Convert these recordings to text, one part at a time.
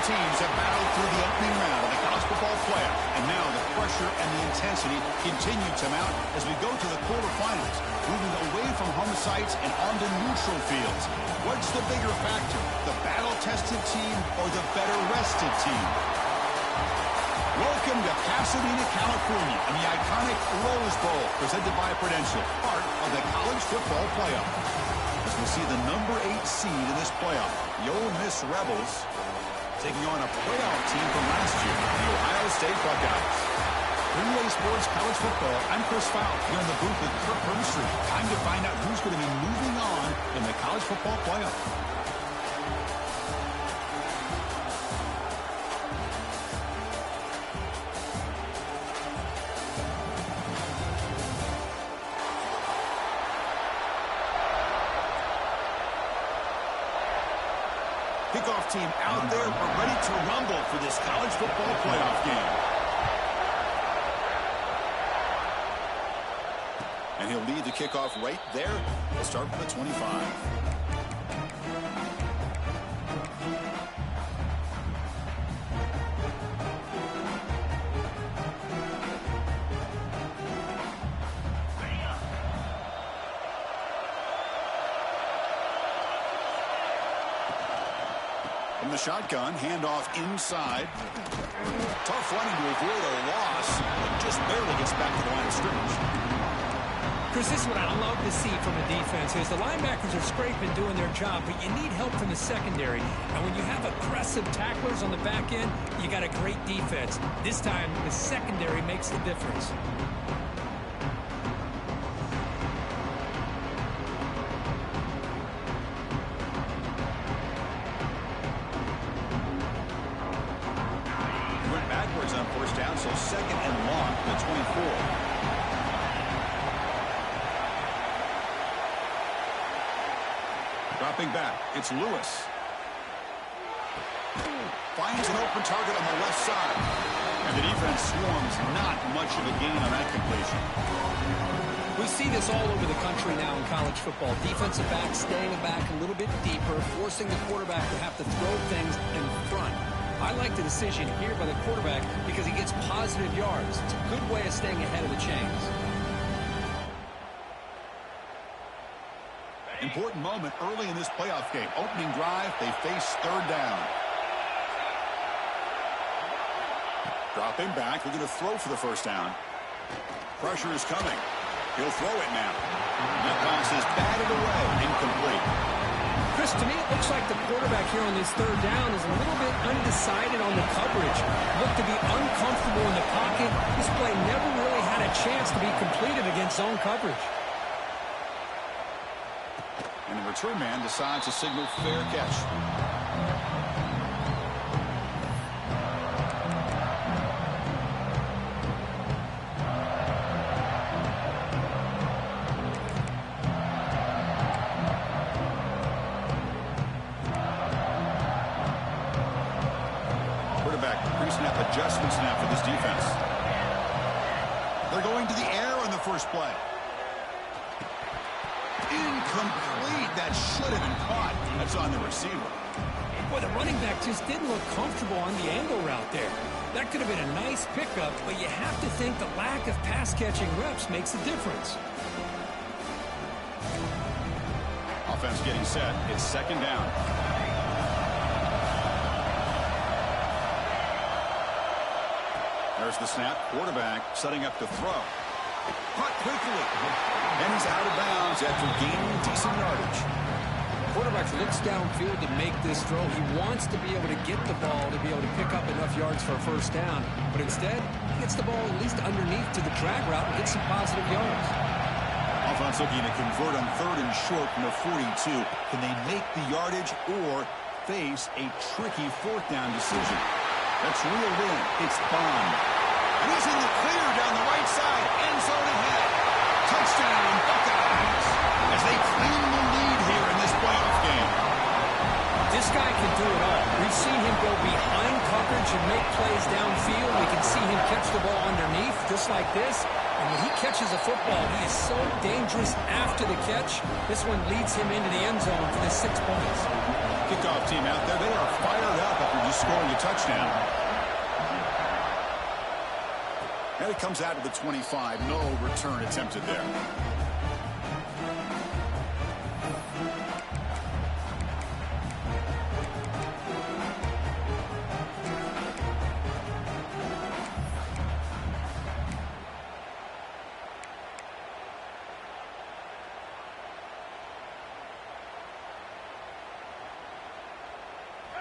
teams have battled through the opening round of the college football playoff, and now the pressure and the intensity continue to mount as we go to the quarterfinals, moving away from home sites and onto neutral fields. What's the bigger factor, the battle-tested team or the better-rested team? Welcome to Pasadena, California, and the iconic Rose Bowl, presented by Prudential, part of the college football playoff. As we see the number 8 seed in this playoff, the Ole Miss Rebels, taking on a playoff team from last year, the Ohio State Buckeyes. 3A Sports College Football, I'm Chris Fowle, here in the booth with Kirk Burnstreet. Time to find out who's going to be moving on in the college football playoff. Kickoff team out there. We're ready to rumble for this college football playoff game. And he'll lead the kickoff right there. We'll start from the 25. From the shotgun, handoff inside. Tough running to avoid a loss, but just barely gets back to the line of scrimmage. Chris, this is what I love to see from a defense is the linebackers are scraping, doing their job, but you need help from the secondary. And when you have aggressive tacklers on the back end, you got a great defense. This time, the secondary makes the difference. On first down, so second and long to the 24. Dropping back, it's Lewis. Finds an open target on the left side. And the defense swarms, not much of a gain on that completion. We see this all over the country now in college football. Defensive backs staying back a little bit deeper, forcing the quarterback to have to throw things in front. I like the decision here by the quarterback because he gets positive yards. It's a good way of staying ahead of the chains. Important moment early in this playoff game. Opening drive, they face third down. Dropping back, looking to throw for the first down. Pressure is coming. He'll throw it now. That pass is batted away, incomplete. Chris, to me, it looks like the quarterback here on this third down is a little bit undecided on the coverage. Looked to be uncomfortable in the pocket. This play never really had a chance to be completed against zone coverage. And the return man decides to signal fair catch. Pre-snap adjustment snap for this defense. They're going to the air on the first play. Incomplete. That should have been caught. That's on the receiver. Boy, the running back just didn't look comfortable on the angle route there. That could have been a nice pickup, but you have to think the lack of pass-catching reps makes a difference. Offense getting set. It's second down. There's the snap. Quarterback setting up to throw. Caught quickly. And he's out of bounds after gaining decent yardage. Quarterback looks downfield to make this throw. He wants to be able to get the ball to be able to pick up enough yards for a first down. But instead, he gets the ball at least underneath to the drag route and gets some positive yards. Offense looking to convert on third and short from the 42. Can they make the yardage or face a tricky fourth down decision? That's reeled in. It's Bond. And he's in the clear down the right side. End zone ahead. Touchdown, Buckeyes. As they claim the lead here in this playoff game. This guy can do it all. We've seen him go behind coverage and make plays downfield. We can see him catch the ball underneath, just like this. And when he catches a football, he is so dangerous after the catch. This one leads him into the end zone for the 6 points. Kickoff team out there. They are fired up after just scoring a touchdown. And it comes out to the 25. No return attempted there.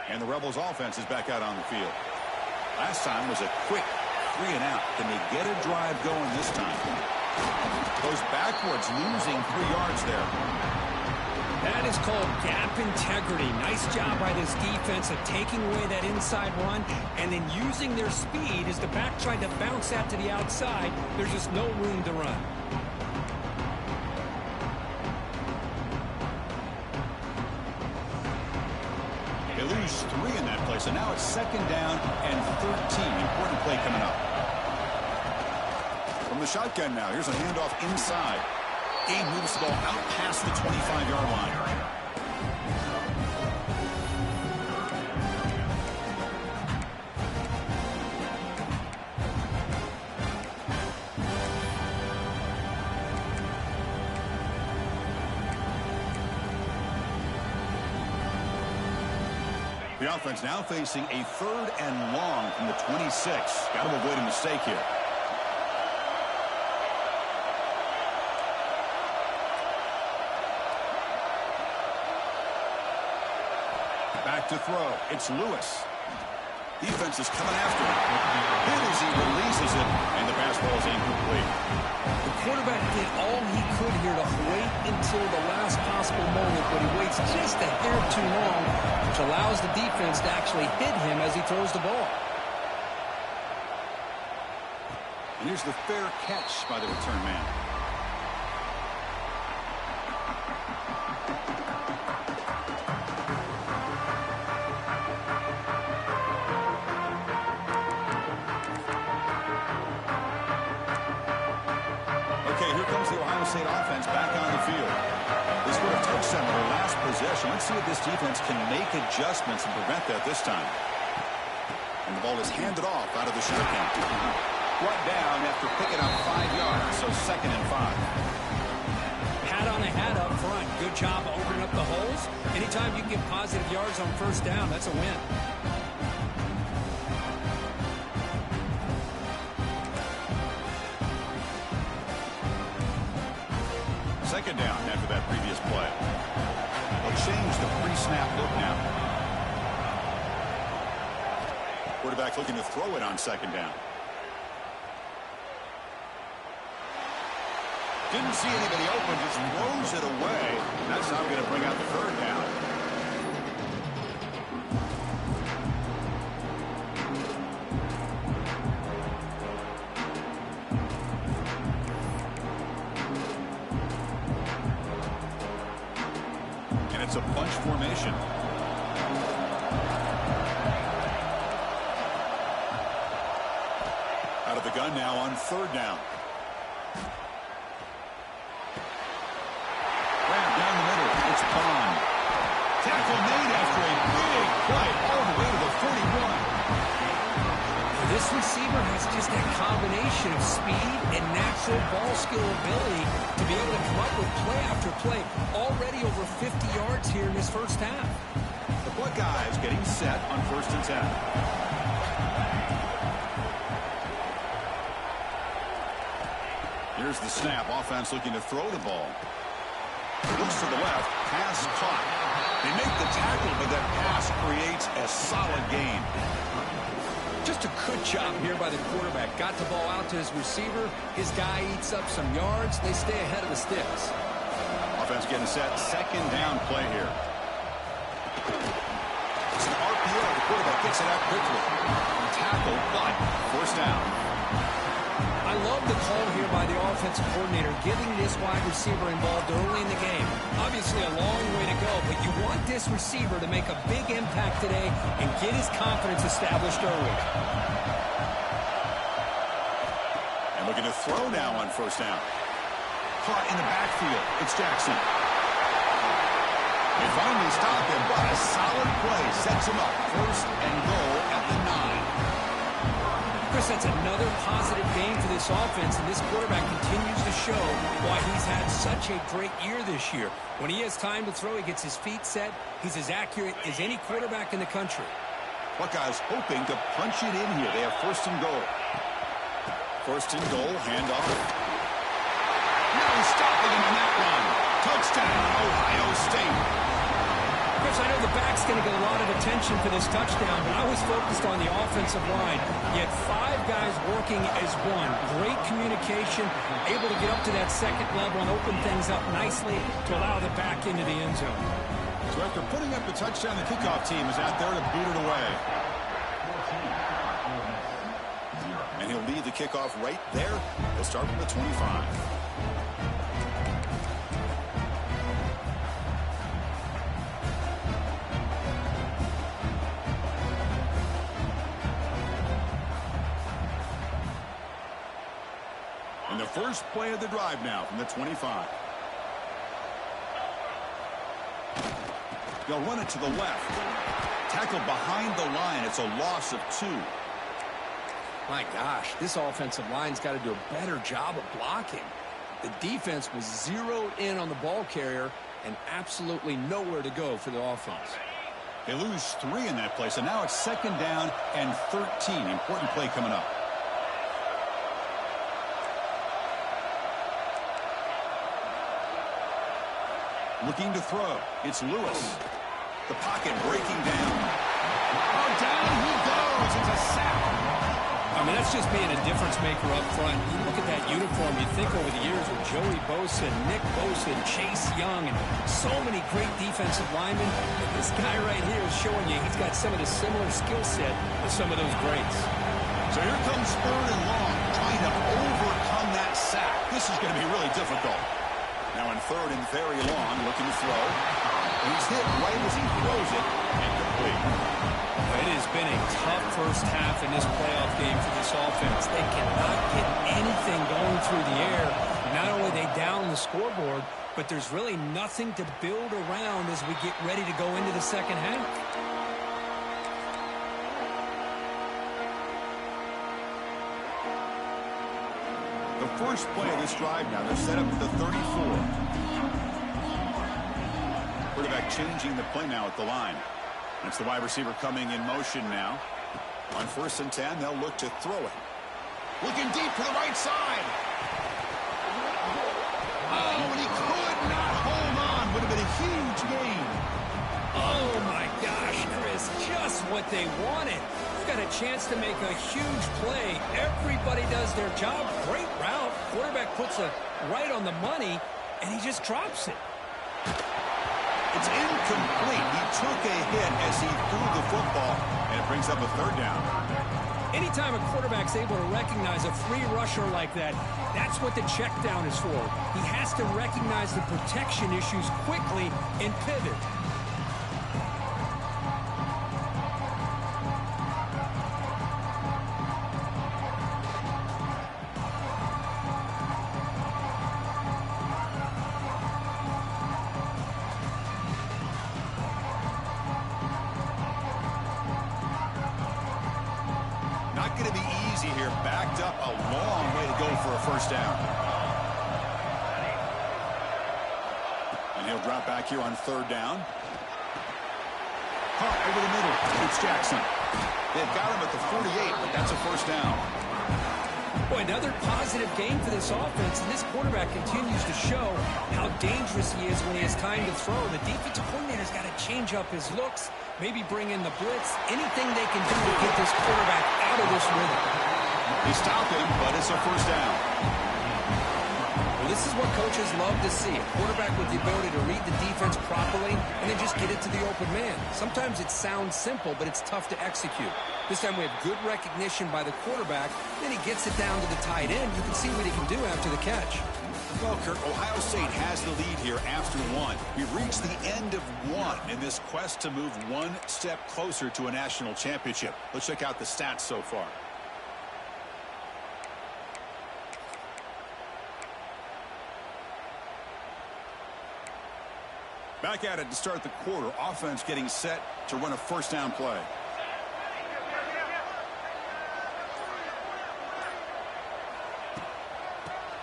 And the Rebels offense is back out on the field. Last time was a quick 3 and out. Can they get a drive going this time? Goes backwards, losing 3 yards there. That is called gap integrity. Nice job by this defense of taking away that inside run and then using their speed as the back tried to bounce that to the outside. There's just no room to run. Lose 3 in that play, so now it's 2nd down and 13. Important play coming up. From the shotgun now, here's a handoff inside. Gabe moves the ball out past the 25-yard line. The offense now facing a 3rd and long from the 26. Got to avoid a mistake here. Back to throw. It's Lewis. Defense is coming after him. Hit as he releases it, and the pass ball is incomplete. The quarterback did all he could here to wait until the last possible moment, but he waits just a hair too long, which allows the defense to actually hit him as he throws the ball. And here's the fair catch by the return man. State offense back on the field. They scored a touchdown on their last possession. Let's see if this defense can make adjustments and prevent that this time. And the ball is handed off out of the shotgun. Brought down after picking up 5 yards, so 2nd and 5. Hat on a hat up front. Good job opening up the holes. Anytime you can get positive yards on 1st down, that's a win. Second down after that previous play. They'll change the pre-snap look now. Quarterback looking to throw it on 2nd down. Didn't see anybody open, just throws it away. That's how we're going to bring out the 3rd down. It's a bunch formation. Out of the gun now on 3rd down. Grab down the middle. It's Bond. Tackle made after a big play all the way to the 41. This receiver has just that combination of speed and natural ball skill ability to be able to come up with play after play. Already over 50 yards here in this 1st half. The Buckeyes getting set on 1st and 10. Here's the snap. Offense looking to throw the ball. Looks to the left. Pass caught. They make the tackle, but that pass creates a solid gain. Just a good job here by the quarterback. Got the ball out to his receiver. His guy eats up some yards. They stay ahead of the sticks. Offense getting set. 2nd down play here. It's an RPO. The quarterback gets it out quickly. Tackle, but 1st down. I love the call here by the offensive coordinator, getting this wide receiver involved early in the game. Obviously a long way to go, but you want this receiver to make a big impact today and get his confidence established early. And looking to throw now on 1st down. Caught in the backfield. It's Jackson. They finally stop him, but a solid play sets him up. First and goal at the 9. Chris, that's another positive game for this offense, and this quarterback continues to show why he's had such a great year this year. When he has time to throw, he gets his feet set. He's as accurate as any quarterback in the country. Buckeyes hoping to punch it in here. They have first and goal. First and goal, handoff. No stopping him on that one. Touchdown, Ohio State. Chris, I know the back's going to get a lot of attention for this touchdown, but I was focused on the offensive line. You had 5 guys working as one. Great communication, able to get up to that second level and open things up nicely to allow the back into the end zone. So after putting up the touchdown, the kickoff team is out there to boot it away. And he'll lead the kickoff right there. He'll start from the 25. And the first play of the drive now from the 25. They'll run it to the left. Tackled behind the line. It's a loss of 2. My gosh, this offensive line's got to do a better job of blocking. The defense was zeroed in on the ball carrier and absolutely nowhere to go for the offense. They lose 3 in that play, so now it's second down and 13. Important play coming up. Looking to throw. It's Lewis. The pocket breaking down. Oh, down he goes. It's a sack. I mean, that's just being a difference maker up front. You look at that uniform, you think over the years with Joey Bosa, Nick Bosa, Chase Young, and so many great defensive linemen. But this guy right here is showing you he's got some of the similar skill set as some of those greats. So here comes third and long, trying to overcome that sack. This is going to be really difficult. Now in third and very long, looking to throw. And he's hit right as he throws it, and complete. It has been a tough first half in this playoff game for this offense. They cannot get anything going through the air. Not only are they down the scoreboard, but there's really nothing to build around as we get ready to go into the second half. The first play of this drive now, they're set up at the 34. Quarterback changing the play now at the line. It's the wide receiver coming in motion now. On first and 10, they'll look to throw it. Looking deep to the right side. Oh, and he could not hold on. Would have been a huge gain. Oh, my gosh, Chris, just what they wanted. Got a chance to make a huge play. Everybody does their job. Great route. Quarterback puts it right on the money, and he just drops it. It's incomplete. He took a hit as he threw the football, and it brings up a third down. Anytime a quarterback's able to recognize a free rusher like that, that's what the check down is for. He has to recognize the protection issues quickly and pivot. Not going to be easy here. Backed up a long way to go for a first down. And he'll drop back here on third down. Caught over the middle. It's Jackson. They've got him at the 48, but that's a first down. Boy, another positive game for this offense, and this quarterback continues to show how dangerous he is when he has time to throw. The defensive coordinator's got to change up his looks, maybe bring in the blitz, anything they can do to get this quarterback out of this rhythm. He stopped him, but it's a first down. Well, this is what coaches love to see, a quarterback with the ability to read the defense properly and then just get it to the open man. Sometimes it sounds simple, but it's tough to execute. This time we have good recognition by the quarterback. Then he gets it down to the tight end. You can see what he can do after the catch. Well, Kurt, Ohio State has the lead here after one. We've reached the end of one in this quest to move one step closer to a national championship. Let's check out the stats so far. Back at it to start the quarter. Offense getting set to run a first down play.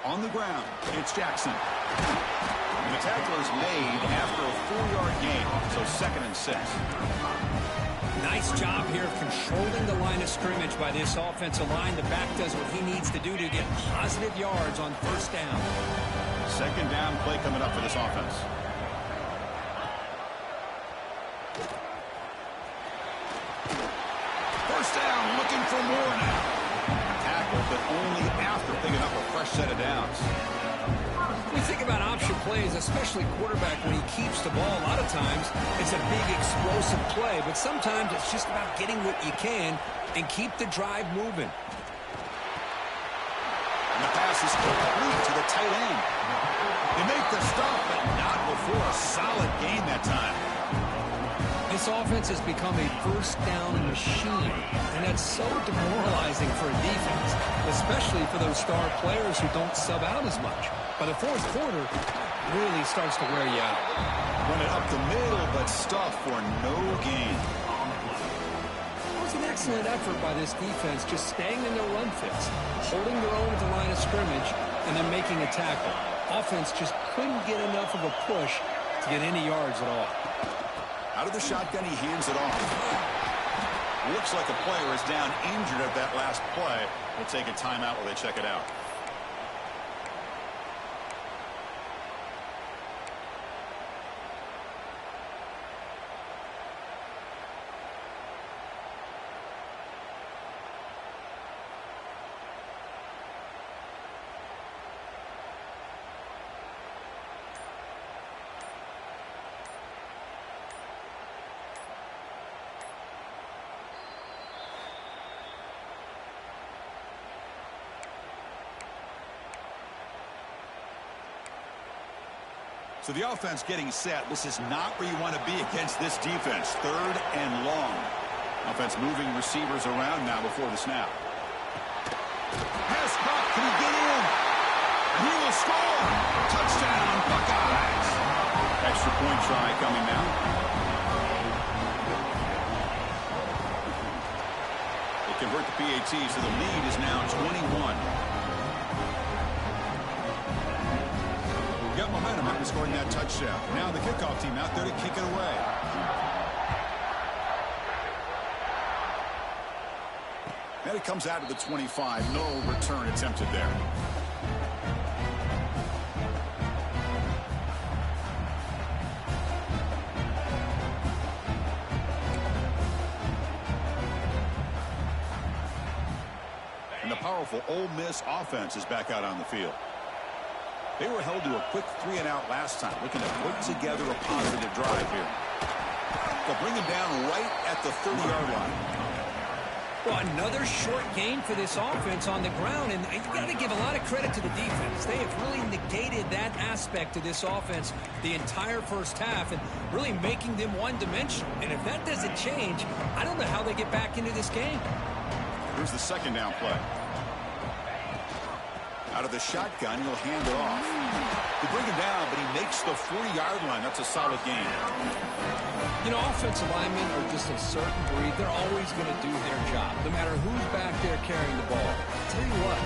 On the ground, it's Jackson. And the tackle is made after a 4-yard gain, so 2nd and 6. Nice job here of controlling the line of scrimmage by this offensive line. The back does what he needs to do to get positive yards on first down. 2nd down play coming up for this offense. First down, looking for more now. Tackle, but only after picking up a fresh set of downs. We think about option plays, especially quarterback, when he keeps the ball. A lot of times, it's a big explosive play, but sometimes it's just about getting what you can and keep the drive moving. And the pass is complete to the tight end. They make the stop, but not before a solid gain that time. This offense has become a first down machine, and that's so demoralizing for a defense, especially for those star players who don't sub out as much. By the fourth quarter, really starts to wear you out. Run it up the middle, but stuff for no gain. It was an excellent effort by this defense, just staying in their run fits, holding their own at the line of scrimmage, and then making a tackle. Offense just couldn't get enough of a push to get any yards at all. Out of the shotgun, he hands it off. Looks like a player is down injured at that last play. We'll take a timeout while they check it out. So the offense getting set. This is not where you want to be against this defense. 3rd and long. Offense moving receivers around now before the snap. Pass caught. Can he get in? He will score. Touchdown, Buckeyes. Extra point try coming now. They convert the PAT, so the lead is now 21. Got momentum after scoring that touchdown. Now the kickoff team out there to kick it away. And it comes out to the 25. No return attempted there. And the powerful Ole Miss offense is back out on the field. They were held to a quick 3-and-out last time, looking to put together a positive drive here. They'll bring him down right at the 30-yard line. Well, another short gain for this offense on the ground, and you've got to give a lot of credit to the defense. They have really negated that aspect of this offense the entire first half and really making them one-dimensional. And if that doesn't change, I don't know how they get back into this game. Here's the 2nd down play. Out of the shotgun, he'll hand it off. They bring him down, but he makes the 40-yard line. That's a solid gain. You know, offensive linemen are just a certain breed. They're always going to do their job, no matter who's back there carrying the ball. I'll tell you what,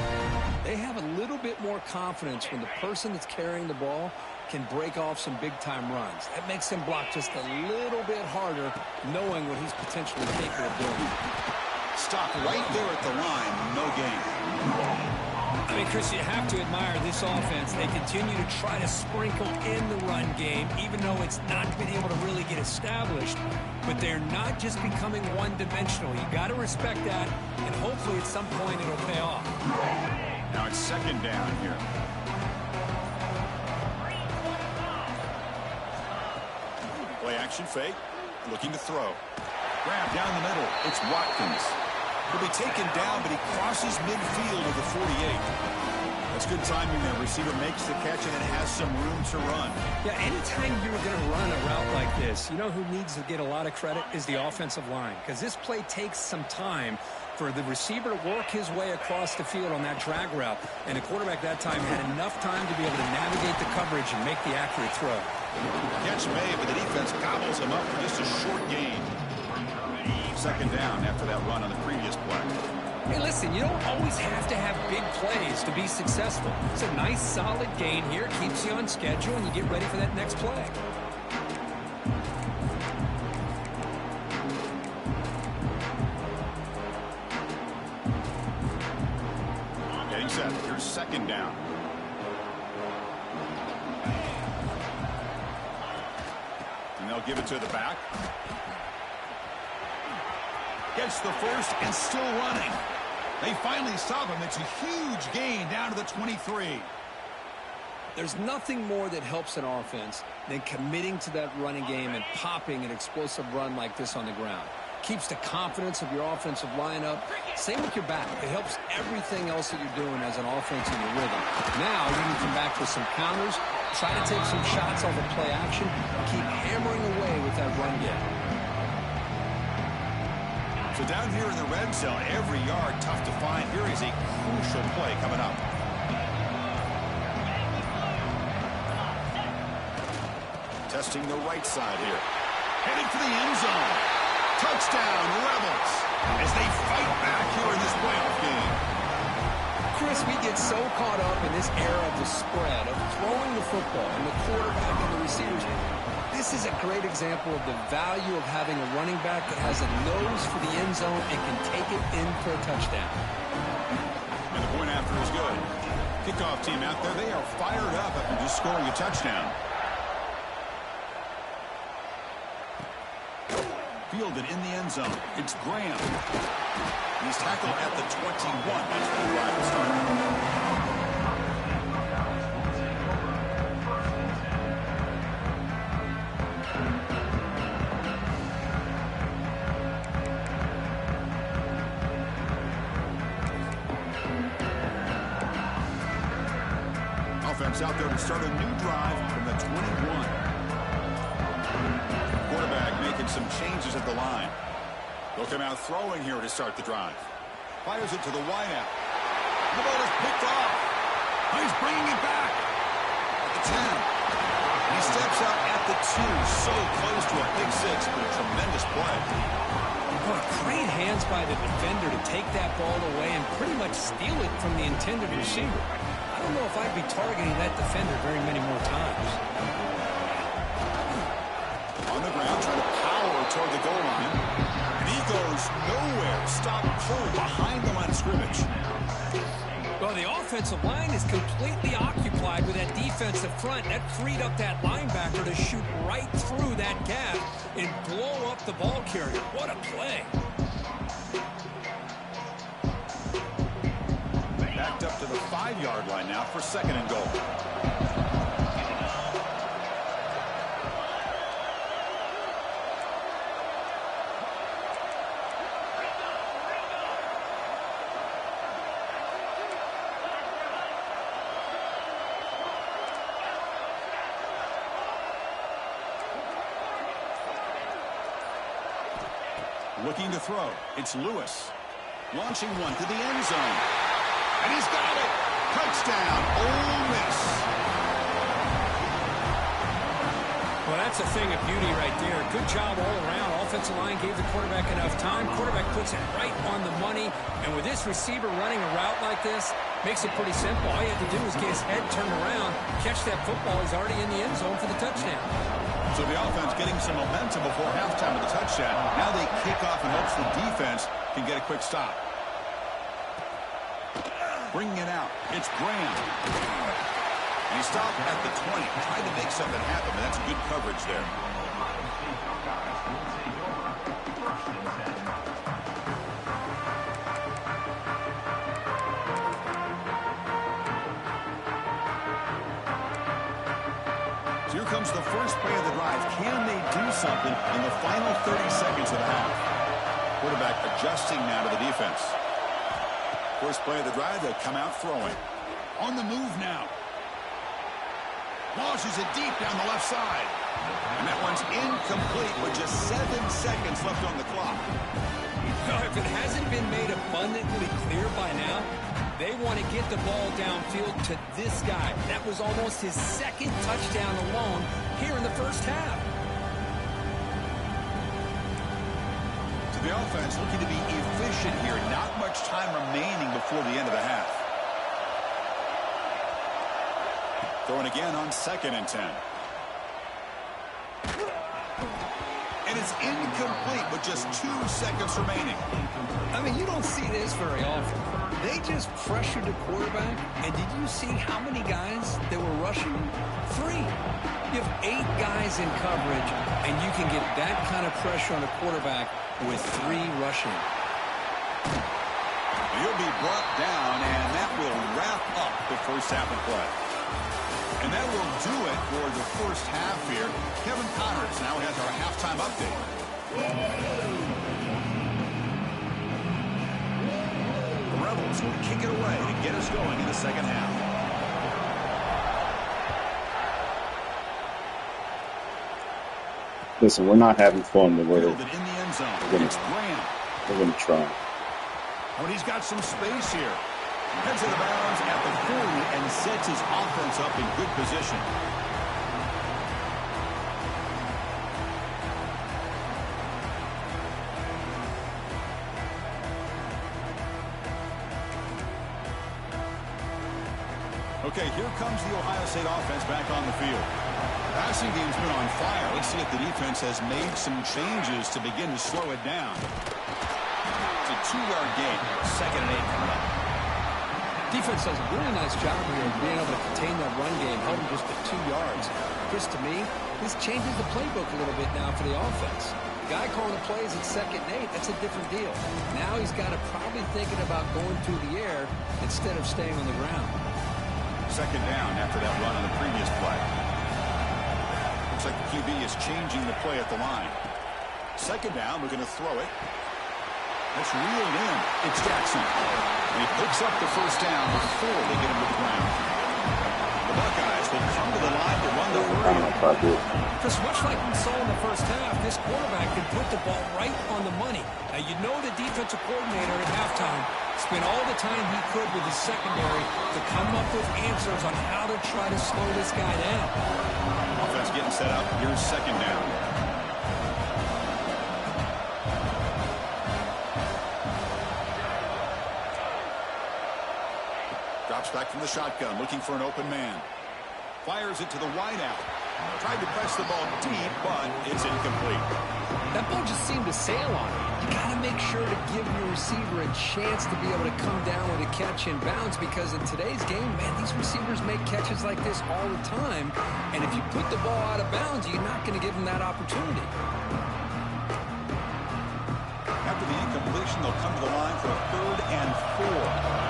they have a little bit more confidence when the person that's carrying the ball can break off some big-time runs. That makes him block just a little bit harder, knowing what he's potentially capable of doing. Stop right there at the line. No gain. I mean, Chris, you have to admire this offense. They continue to try to sprinkle in the run game, even though it's not been able to really get established. But they're not just becoming one-dimensional. You got to respect that, and hopefully at some point it'll pay off. Now it's 2nd down here. Play action fake, looking to throw. Grab down the middle. It's Watkins. He'll be taken down, but he crosses midfield to the 48. That's good timing there. Receiver makes the catch and it has some room to run. Yeah, anytime you're going to run a route like this, you know who needs to get a lot of credit is the offensive line, because this play takes some time for the receiver to work his way across the field on that drag route, and the quarterback that time had enough time to be able to navigate the coverage and make the accurate throw. Catch made, but the defense gobbles him up for just a short gain. Second down after that run on the previous play. Hey, listen, you don't always have to have big plays to be successful. It's a nice, solid gain here. Keeps you on schedule, and you get ready for that next play. Getting set. Here's second down. And they'll give it to the back. Gets the first and still running. They finally stop him. It's a huge gain down to the 23. There's nothing more that helps an offense than committing to that running game and popping an explosive run like this on the ground. Keeps the confidence of your offensive line up. Same with your back. It helps everything else that you're doing as an offense in your rhythm. Now you can come back with some counters, try to take some shots off of play action, keep hammering away with that run game. So down here in the red zone, every yard tough to find. Here is a crucial play coming up. Testing the right side here. Headed for the end zone. Touchdown, Rebels, as they fight back here in this playoff game. Chris, we get so caught up in this era of the spread, of throwing the football and the quarterback and the receivers. This is a great example of the value of having a running back that has a nose for the end zone and can take it in for a touchdown. And the point after is good. Kickoff team out there, they are fired up after just scoring a touchdown. Fielded in the end zone. It's Graham. He's tackled at the 21. That's where the drive will start. Offense out there to start a new drive from the 21. Quarterback making some changes at the line. They'll come out throwing here to start the drive. Fires it to the wideout. The ball is picked off. He's bringing it back at the 10. He steps out at the 2. So close to a big 6, but a tremendous play. Boy, great hands by the defender to take that ball away and pretty much steal it from the intended receiver. I don't know if I'd be targeting that defender very many more times. On the ground, trying to power toward the goal line. And he goes nowhere. Stop cold behind the line of scrimmage. Well, the offensive line is completely occupied with that defensive front. That freed up that linebacker to shoot right through that gap and blow up the ball carrier. What a play. Backed up to the 5-yard line now for second and goal. Looking to throw. It's Lewis. Launching one to the end zone. And he's got it. Touchdown, Ole Miss. Well, that's a thing of beauty right there. Good job all around. Offensive line gave the quarterback enough time. Quarterback puts it right on the money. And with this receiver running a route like this, makes it pretty simple. All you have to do is get his head turned around, catch that football. He's already in the end zone for the touchdown. So the offense getting some momentum before halftime of the touchdown. Now they kick off in hopes the defense can get a quick stop. Bringing it out. It's Graham. And he stopped at the 20. Tried to make something happen, but that's good coverage there. So here comes the first play of the drive. Can they do something in the final 30 seconds of the half? Quarterback adjusting now to the defense. First play of the drive, they'll come out throwing. On the move now. Launches it deep down the left side. And that one's incomplete with just 7 seconds left on the clock. Now, if it hasn't been made abundantly clear by now, They want to get the ball downfield to this guy. That was almost his second touchdown alone here in the first half. To the offense, looking to be efficient here. Not much time remaining before the end of the half. Throwing again on 2nd and 10. And it's incomplete with just 2 seconds remaining. I mean, you don't see this very often. They just pressured the quarterback, and did you see how many guys they were rushing? 3. You have 8 guys in coverage, and you can get that kind of pressure on a quarterback with 3 rushing. He'll be brought down, and that will wrap up the first half of play. And that will do it for the first half here. Kevin Connors now has our halftime update. The Rebels will kick it away to get us going in the second half. Listen, we're not having fun. We're in the end zone. It's Graham. We're going to try. When he's got some space here. Heads to the bounds at the 40 and sets his offense up in good position. Okay, here comes the Ohio State offense back on the field. Passing game's been on fire. Let's see if the defense has made some changes to begin to slow it down. It's a 2-yard gain. 2nd and 8 coming up. Defense does a really nice job here of being able to contain that run game, held him just at 2 yards. Chris, to me, this changes the playbook a little bit now for the offense. The guy calling the plays at 2nd and 8, that's a different deal. Now he's got to probably thinking about going through the air instead of staying on the ground. 2nd down after that run on the previous play. Looks like the QB is changing the play at the line. 2nd down, we're going to throw it. Let's reel it in. It's Jackson. And he picks up the first down before they get him to the ground. The Buckeyes will come to the line to run the hurry. Just much like we saw in the first half, this quarterback can put the ball right on the money. Now, you know the defensive coordinator at halftime spent all the time he could with his secondary to come up with answers on how to try to slow this guy down. Offense getting set up. Here's 2nd down. Drops back from the shotgun, looking for an open man. Fires it to the wideout. Tried to press the ball deep, but it's incomplete. That ball just seemed to sail on it. You got to make sure to give your receiver a chance to be able to come down with a catch and bounce, because in today's game, man, these receivers make catches like this all the time. And if you put the ball out of bounds, you're not going to give them that opportunity. After the incompletion, they'll come to the line for a 3rd and 4.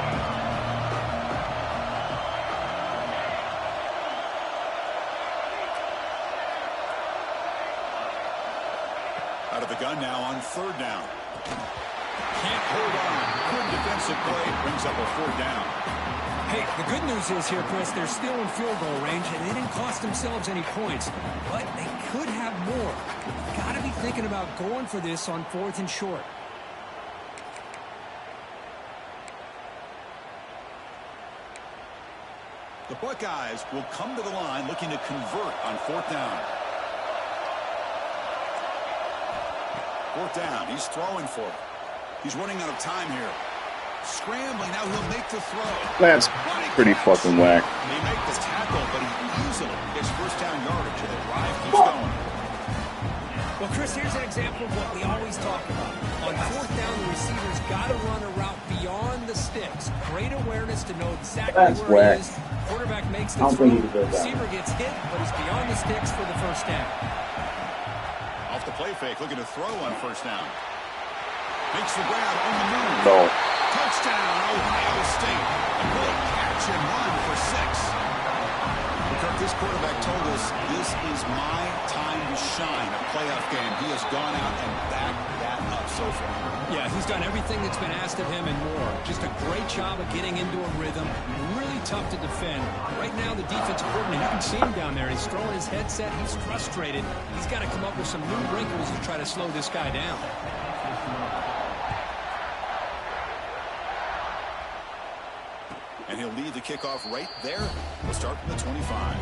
Out of the gun now on 3rd down. Can't hold on. Good defensive play. Brings up a 4th down. Hey, the good news is here, Chris, they're still in field goal range, and they didn't cost themselves any points. But they could have more. Got to be thinking about going for this on 4th and short. The Buckeyes will come to the line looking to convert on 4th down. 4th down. He's throwing for it. He's running out of time here. Scrambling. Now he'll make the throw. That's pretty fucking whack. He made the tackle, but he easily gets 1st down yardage, and the drive keeps going. Well, Chris, here's an example of what we always talk about. On 4th down, the receiver's got to run a route beyond the sticks. Great awareness to know exactly where he is. Quarterback makes the throw. Receiver gets hit, but he's beyond the sticks for the 1st down. Off the play fake, looking to throw on 1st down. Makes the grab on the move. No. Touchdown, Ohio State. A good catch and run for 6. This quarterback told us this is my time to shine, a playoff game. He has gone out and backed that up so far. Yeah, he's done everything that's been asked of him and more. Just a great job of getting into a rhythm. Really tough to defend. Right now, the defensive coordinator, you can see him down there. He's throwing his headset. He's frustrated. He's got to come up with some new wrinkles to try to slow this guy down. And he'll lead the kickoff right there. We'll start from the 25.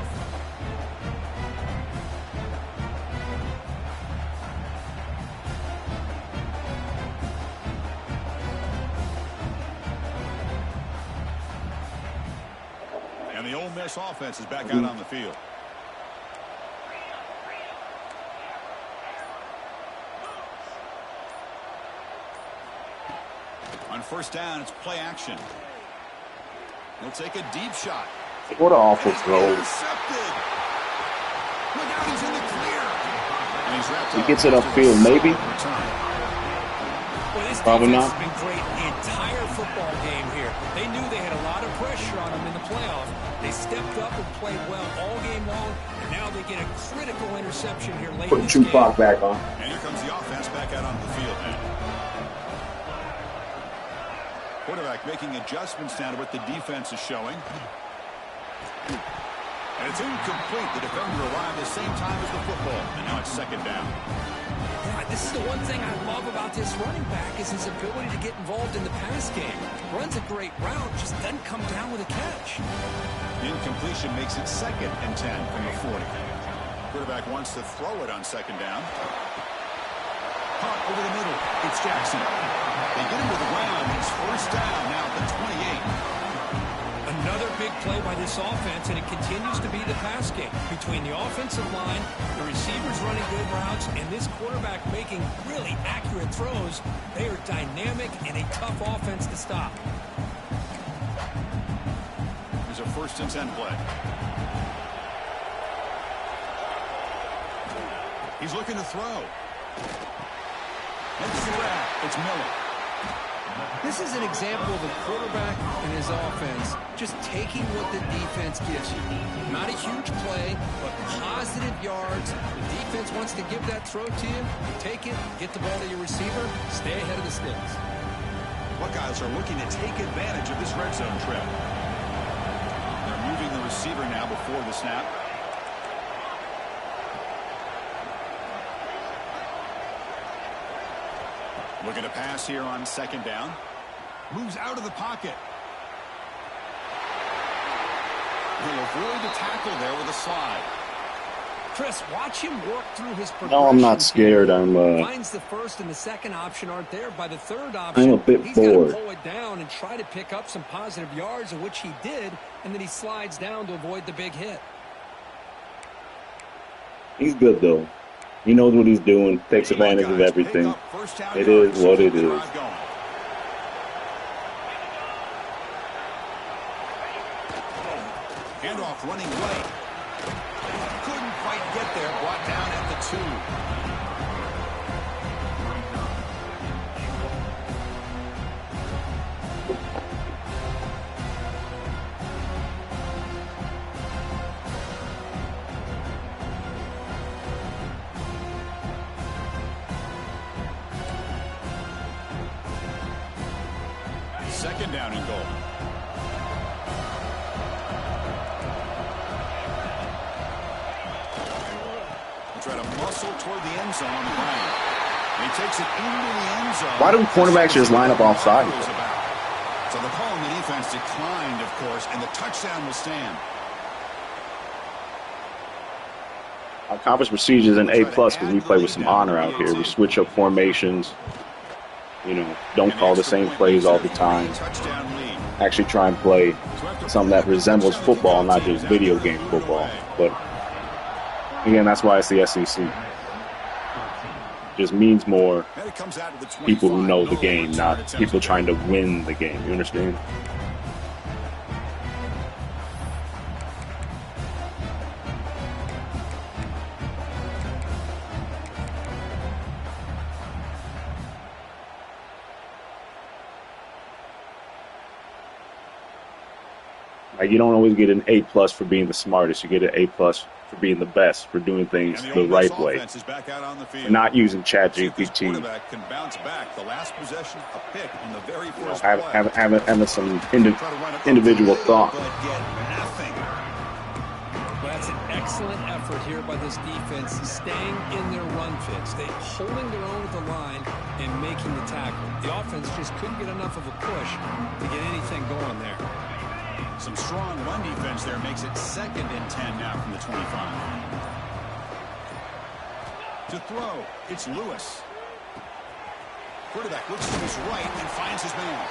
And the Ole Miss offense is back out on the field. On first down, it's play action. He'll take a deep shot. What an awful throw. Intercepted. Look out, he's in the clear. And he's wrapped He up gets it after upfield, the maybe. return. Well, this Probably defense not. has been great the entire football game here. They knew they had a lot of pressure on them in the playoff. They stepped up and played well all game long, and now they get a critical interception here late in Put this game. Tupac back on. And here comes the offense back out onto the field now. Quarterback making adjustments now to what the defense is showing. And it's incomplete. The defender arrived the same time as the football. And now it's second down. Yeah, this is the one thing I love about this running back is his ability to get involved in the pass game. Runs a great route, just doesn't come down with a catch. Incompletion makes it 2nd and 10 from the 40. Quarterback wants to throw it on second down. Punt over the middle. It's Jackson. They get him to the ground. It's first down now at the 28. Another big play by this offense, and it continues to be the pass game. Between the offensive line, the receivers running good routes, and this quarterback making really accurate throws, they are dynamic and a tough offense to stop. Here's a 1st and 10 play. He's looking to throw. It's the wrap. It's Miller. This is an example of a quarterback and his offense just taking what the defense gives you. Not a huge play, but positive yards. The defense wants to give that throw to you. You take it, get the ball to your receiver, stay ahead of the sticks. Buckeyes are looking to take advantage of this red zone trip. They're moving the receiver now before the snap. Looking to pass here on second down. Moves out of the pocket. He'll avoid the tackle there with a slide. Chris, watch him work through his progression. No, I'm not scared. Finds the first and the second option aren't there. By the third option, I'm a bit he's bored. got to pull it down and try to pick up some positive yards, of which he did, and then he slides down to avoid the big hit. He's good, though. He knows what he's doing, takes advantage of everything. It is what it is. Handoff running right. Couldn't quite get there. Brought down at the 2. Second down and goal. He'll try to muscle toward the end zone on the ground. And he takes it into the end zone. Why do cornerbacks just line up offside? So the call on the defense declined, of course, and the touchdown will stand. Our conference procedures an A+ because we play with some honor out here. We switch up formations. You know, don't call the same plays all the time. Actually try and play something that resembles football, not just video game football. But, again, that's why it's the SEC. Just means more people who know the game, not people trying to win the game. You understand? Like, you don't always get an A+ for being the smartest. You get an A+ for being the best, for doing things the right way. For not using ChatGPT. Having some individual thought. Well, that's an excellent effort here by this defense, staying in their run fits. They holding their own at the line and making the tackle. The offense just couldn't get enough of a push to get anything going there. Some strong run defense there makes it 2nd and 10 now from the 25. To throw, it's Lewis. Quarterback looks to his right and finds his man.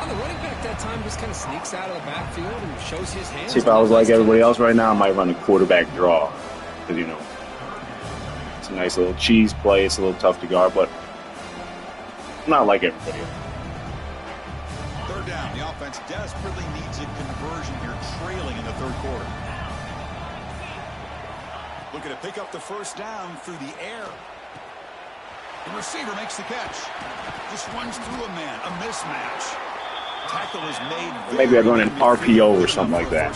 On the running back that time just kind of sneaks out of the backfield and shows his hands. See, if I was like everybody else right now, I might run a quarterback draw. Because, you know, it's a nice little cheese play. It's a little tough to guard, but not like everybody else. 3rd down. The offense desperately needs a conversion here, trailing in the 3rd quarter. Looking to pick up the 1st down through the air. The receiver makes the catch. Just runs through a man. A mismatch. Tackle is made. Maybe I'd run an RPO or something like that.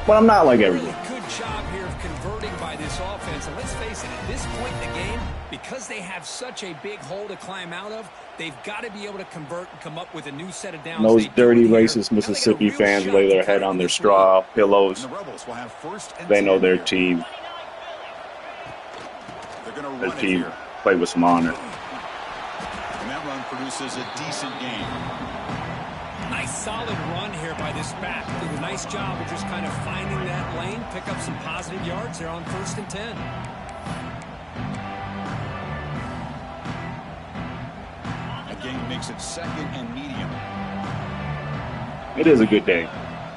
But I'm not like everybody. Really good job here of converting by this offense. And let's face it, at this point in the game, because they have such a big hole to climb out of, they've got to be able to convert and come up with a new set of downs. Those dirty, racist Mississippi fans lay their head on their straw pillows. They know their team. Their team play with some honor. And that run produces a decent gain. Nice solid run here by this back. Did a nice job of just kind of finding that lane, pick up some positive yards there on 1st and 10. That gain makes it 2nd and medium. It is a good day.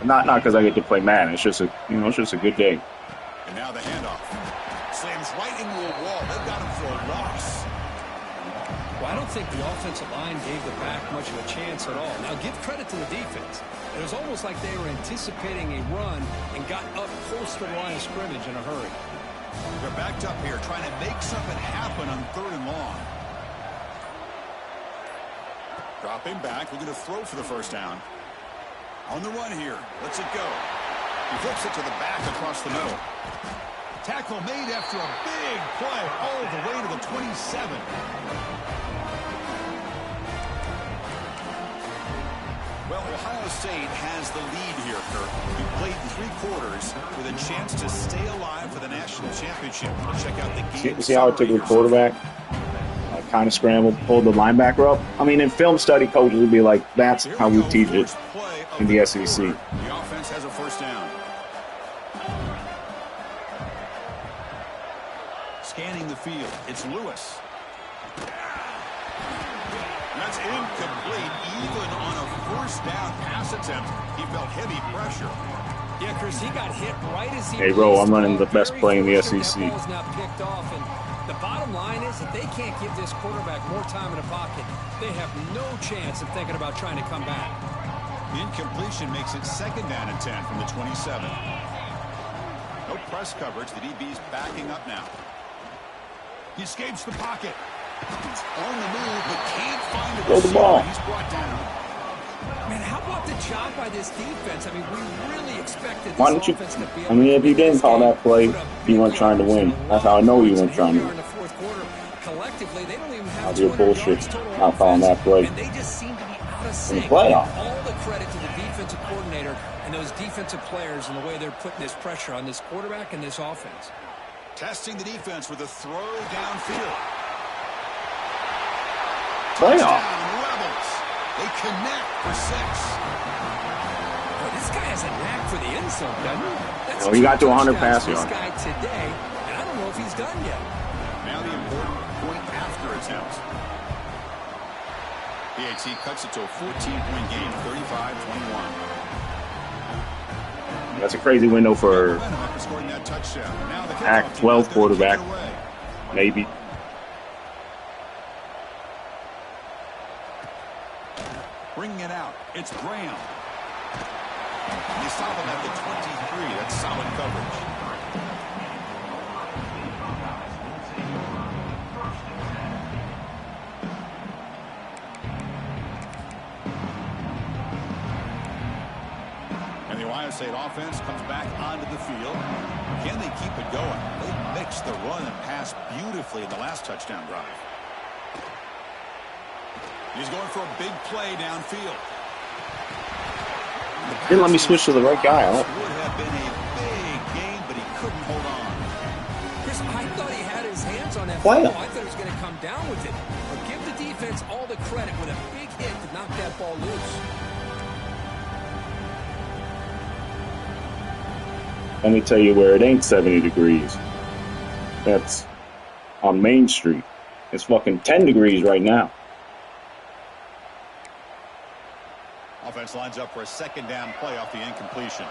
Not because I get to play Madden. It's just a good day. And now the handoff. Slams right into a wall. They've got him for a loss. Well, I don't think the offensive line gave the back much of a chance at all. Now, give credit to the defense. It was almost like they were anticipating a run and got up close to the line of scrimmage in a hurry. They're backed up here trying to make something happen on 3rd and long. Dropping back, looking to throw for the 1st down. On the run here. Lets it go. He flips it to the back across the middle. Tackle made after a big play all the way to the 27. Well, Ohio State has the lead here, Kirk. You played 3 quarters with a chance to stay alive for the national championship. Check out the game. See how I took the quarterback? I kind of scrambled, pulled the linebacker up. I mean, in film study, coaches would be like, that's how we teach it in the SEC. The offense has a 1st down. Scanning the field. It's Lewis. That's incomplete. Even on a 1st down pass attempt, he felt heavy pressure. Yeah, Chris, he got hit right as he... Hey, bro, I'm running the best play in the SEC. That ball's now picked off, and the bottom line is that they can't give this quarterback more time in the pocket. They have no chance of thinking about trying to come back. The incompletion makes it 2nd down and 10 from the 27. No press coverage. The DB's backing up now. He escapes the pocket. He's on the move, but can't find a Throw the ball. He's brought down. Man, how about the job by this defense? I mean, we really expected this Why don't you? offense to be able I mean, to if you win didn't this call game. that play, Put up you weren't big trying to numbers win. on the That's how I know you weren't trying to here win. in the 4th quarter, collectively, they don't even have I'll do 200 bullshit. yards total Not calling that play. And they just seem to be out of In the sync. playoff. All the credit to the defensive coordinator and those defensive players and the way they're putting this pressure on this quarterback and this offense. Testing the defense with a throw downfield. Playoff. Touchdown, Rebels. They connect for 6. Boy, this guy has a knack for the end zone, doesn't he? That's Well, he got to 100 touchdowns pass for this yards. guy today, and I don't know if he's done yet. Now the important point after attempt. PAT cuts it to a 14-point game, 35-21. That's a crazy window for Pac-12 quarterback. Maybe. Bringing it out. It's Graham. They stop him at the 23. That's solid coverage. And the Ohio State offense comes back onto the field. Can they keep it going? They mixed the run and pass beautifully in the last touchdown drive. He's going for a big play downfield. Didn't let me switch to the right guy. Would have been a big game, but he couldn't hold on. Chris, I thought he had his hands on that Play ball. him. I thought he was going to come down with it. But give the defense all the credit with a big hit to knock that ball loose. Let me tell you where it ain't 70 degrees. That's on Main Street. It's fucking 10 degrees right now. Offense lines up for a second down play off the incompletion.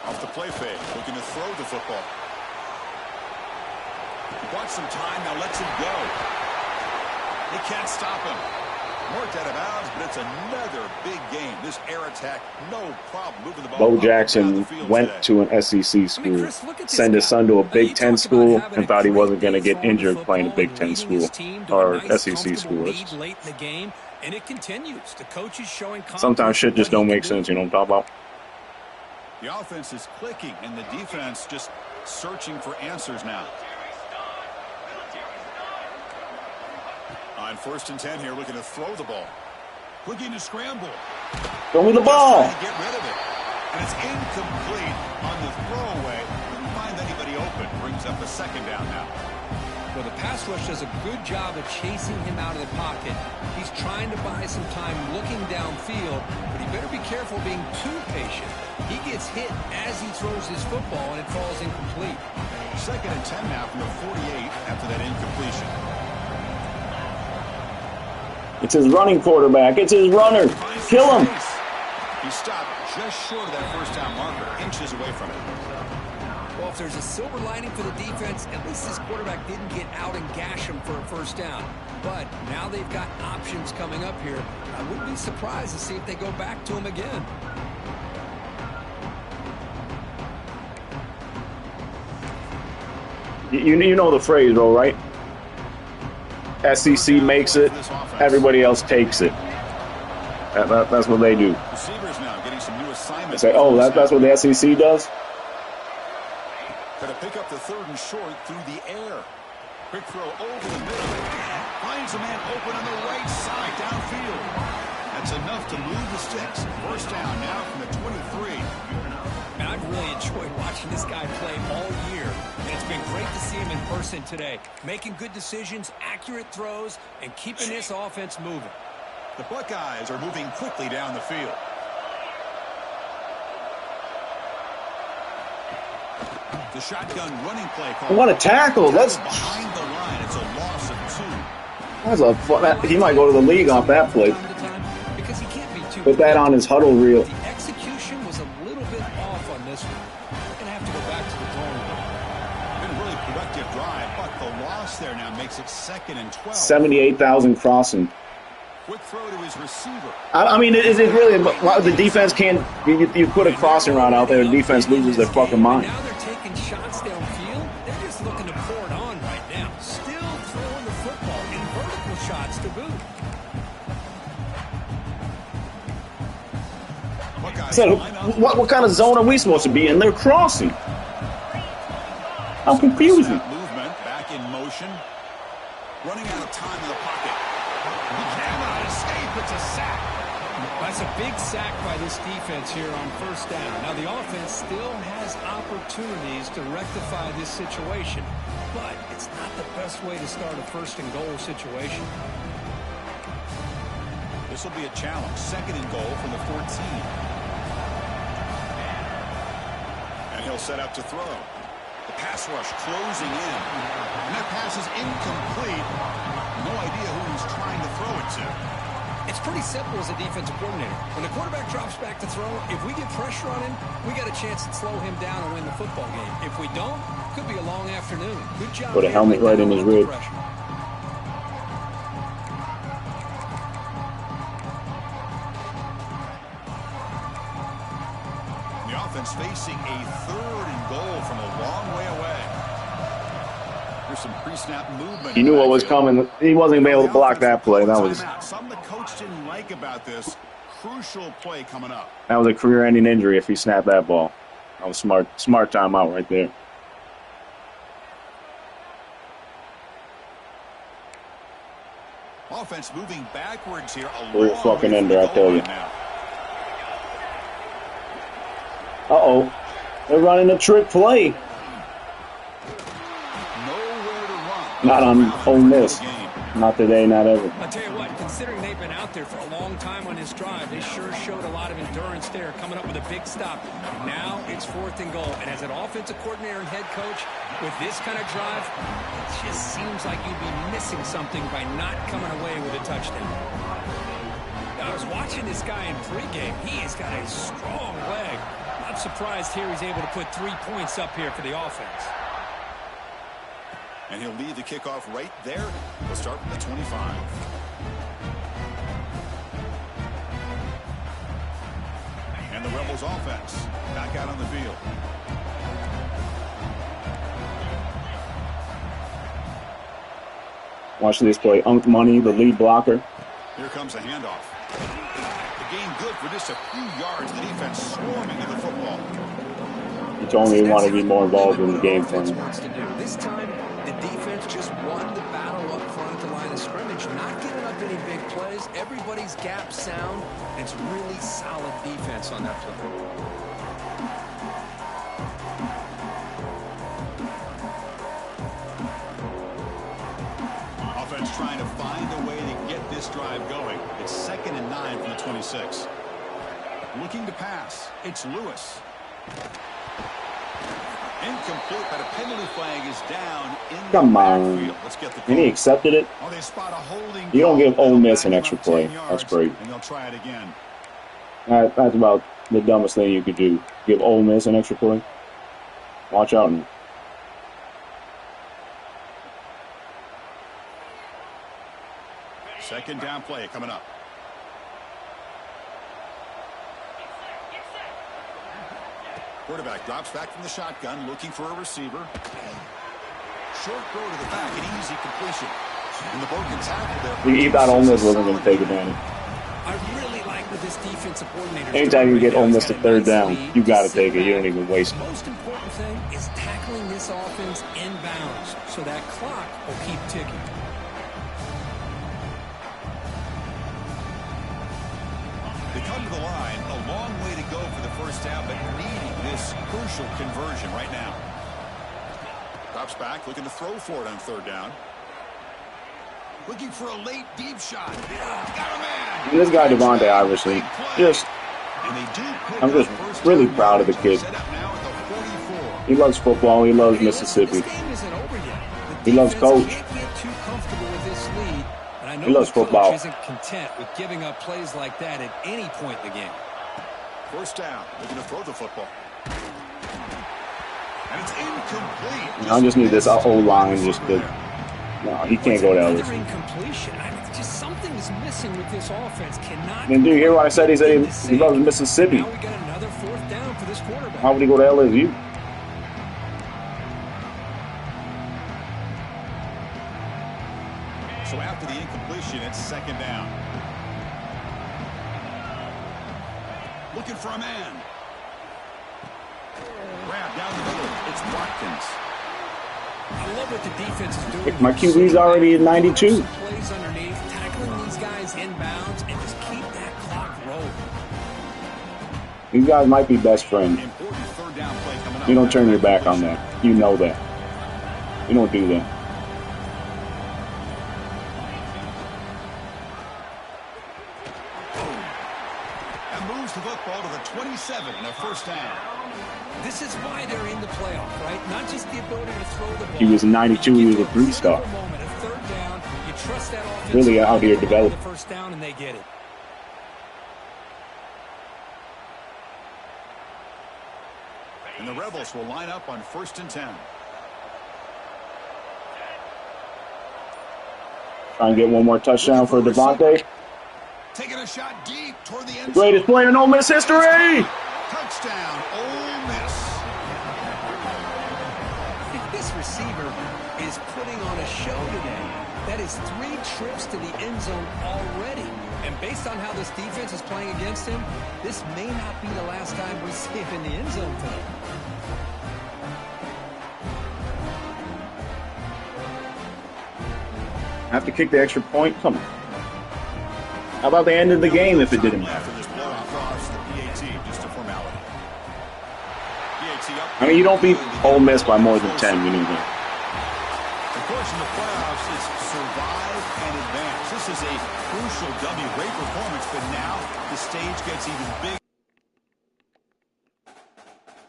Off the play fake, looking to throw the football. He bought some time, now lets him go. He can't stop him. Marked out of bounds, but it's another big game. This air attack, no problem moving the ball. Bo Jackson went to an SEC school, sent his son to a Big Ten school, and thought he wasn't going to get injured playing a Big Ten school or SEC school. Sometimes shit just don't make sense, you know what I'm talking about? The offense is clicking, and the defense just searching for answers now. On 1st and 10 here, looking to throw the ball. Looking to scramble. Throw me the ball. Get rid of it. And it's incomplete on the throwaway. Didn't find anybody open. Brings up a second down now. Well, the pass rush does a good job of chasing him out of the pocket. He's trying to buy some time looking downfield, but he better be careful being too patient. He gets hit as he throws his football, and it falls incomplete. 2nd and 10 now from the 48 after that incompletion. It's his running quarterback. It's his runner. Kill him. He stopped just short of that first down marker, inches away from it. Well, if there's a silver lining for the defense, at least this quarterback didn't get out and gash him for a first down. But now they've got options coming up here. I wouldn't be surprised to see if they go back to him again. You know the phrase, though, right? SEC makes it, everybody else takes it. That's what they do. Receivers now getting some new assignments. They say, oh, that's what the SEC does? Got to pick up the 3rd and short through the air. Quick throw over the middle. Finds a man open on the right side downfield. That's enough to move the sticks. First down now from the 23. And I've really enjoyed watching this guy play all year. And it's been great to see him in person today. Making good decisions, accurate throws, and keeping this offense moving. The Buckeyes are moving quickly down the field. The shotgun running play call. What a tackle. That's behind the line. It's a loss of 2. That's a fun. He might go to the league off that play. Because he can't be too Put that on his huddle reel. The execution was a little bit off on this one. They're going to have to go back to the drawing board. Been a really productive drive, but the loss there now makes it 2nd and 12. 78,000 crossing. Quick throw to his receiver. I mean, is it really? The defense can't. You put a crossing route out there, the defense loses their fucking mind. Now they're taking shots downfield. They're just looking to pour it on right now. Still throwing the football in vertical shots to boot. I said, what kind of zone are we supposed to be in? They're crossing. How confusing. Movement back in motion. Running out of time in the pocket. He cannot escape. It's a sack. That's a big sack by this defense here on 1st down. Now the offense still has opportunities to rectify this situation, but it's not the best way to start a 1st and goal situation. This will be a challenge. 2nd and goal from the 14. And he'll set up to throw. The pass rush closing in. And that pass is incomplete. No idea who he's trying to throw it to. It's pretty simple as a defensive coordinator. When the quarterback drops back to throw, if we get pressure on him, we got a chance to slow him down and win the football game. If we don't, it could be a long afternoon. Good job. Put a helmet right in his rib. The offense facing a 3rd and goal from a long way away. There's some pre-snap movement. He knew what was coming. He wasn't even able to block that play. That was something the coach didn't like about this. Crucial play coming up. That was a career-ending injury if he snapped that ball. That was smart timeout right there. Offense moving backwards here. Real fucking ender, I tell you. Uh-oh. They're running a trick play. Nowhere to run. Not on Ole Miss. Not today, not ever. I'll tell you what, considering they've been out there for a long time on this drive, they sure showed a lot of endurance there, coming up with a big stop. Now it's 4th and goal. And as an offensive coordinator and head coach, with this kind of drive, it just seems like you'd be missing something by not coming away with a touchdown. I was watching this guy in pregame. He has got a strong leg. Not surprised here he's able to put 3 points up here for the offense. And he'll lead the kickoff right there. We'll start from the 25. And the Rebels offense back out on the field. Watch this play. Unk Money, the lead blocker. Here comes a handoff. The gain good for just a few yards. The defense swarming in the football. He told me he wanted to be more involved in the game plan. This time, the defense just won the battle up front at the line of scrimmage, not giving up any big plays. Everybody's gap sound. It's really solid defense on that play. Offense trying to find a way to get this drive going. It's 2nd and 9 from the 26. Looking to pass. It's Lewis. Incomplete, but a penalty flag is down in the backfield. Let's get the call. And he accepted it. Oh, they spot a holding. You don't give Ole Miss an extra play. That's great. And they'll try it again. That's about the dumbest thing you could do. Give Ole Miss an extra play. Watch out. Second down play coming up. Quarterback drops back from the shotgun, looking for a receiver. Short throw to the back, an easy completion. And the broken tackle there. He thought Ole Miss wasn't going to take advantage. I really like what this defensive coordinator. Anytime you get Ole Miss to 3rd down, you got to take it. You don't even waste it. The most important thing is tackling this offense inbounds, so that clock will keep ticking. They come to the line, a long way to go for the first down, but needing this crucial conversion right now. Drops back, looking to throw for it on 3rd down. Looking for a late deep shot. Got a man. And this guy Devontae Iverson, I'm just really proud of the kid. He loves football. He loves Mississippi. He loves coach. He loves football. Isn't content with giving up plays like that at any point in the game. First down, looking to throw the football. And it's incomplete. I just need this O-line just to... No, he can't go down this. Incompletion. Just something is missing with this offense. Cannot. And do you hear what I said? He said he loves Mississippi. Now we got another 4th down for this quarterback. How would he go to LSU? So after the incompletion, it's 2nd down. Looking for a man. Grab down the middle. It's Watkins. I love what the defense is doing. My QB's already at 92. Plays underneath, tackling these guys inbounds, and just keep that clock rolling. These guys might be best friends. Important 3rd down play coming up. You don't turn your back on that. You know that. You don't do that. The football to the 27 and a 1st down. This is why they're in the playoff, right? Not just the ability to throw the ball. He was a 92. He was a 3-star. Moment, a 3rd down, you trust that offense. Really out here developing. The 1st down, and they get it. And the Rebels will line up on 1st and 10. Try and get one more touchdown for Devontae. Taking a shot deep toward the end. Greatest play in Ole Miss history. Touchdown, Ole Miss. This receiver is putting on a show today. That is 3 trips to the end zone already. And based on how this defense is playing against him, this may not be the last time we see him in the end zone today. Have to kick the extra point? Come on. How about the end of the game if it didn't matter? I mean, you don't beat Ole Miss by more than 10. You know that. Of course, in the playoffs, it's survive and advance. This is a crucial W. Great performance, but now the stage gets even bigger.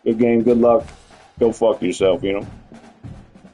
Good game, good luck. Go fuck yourself, you know?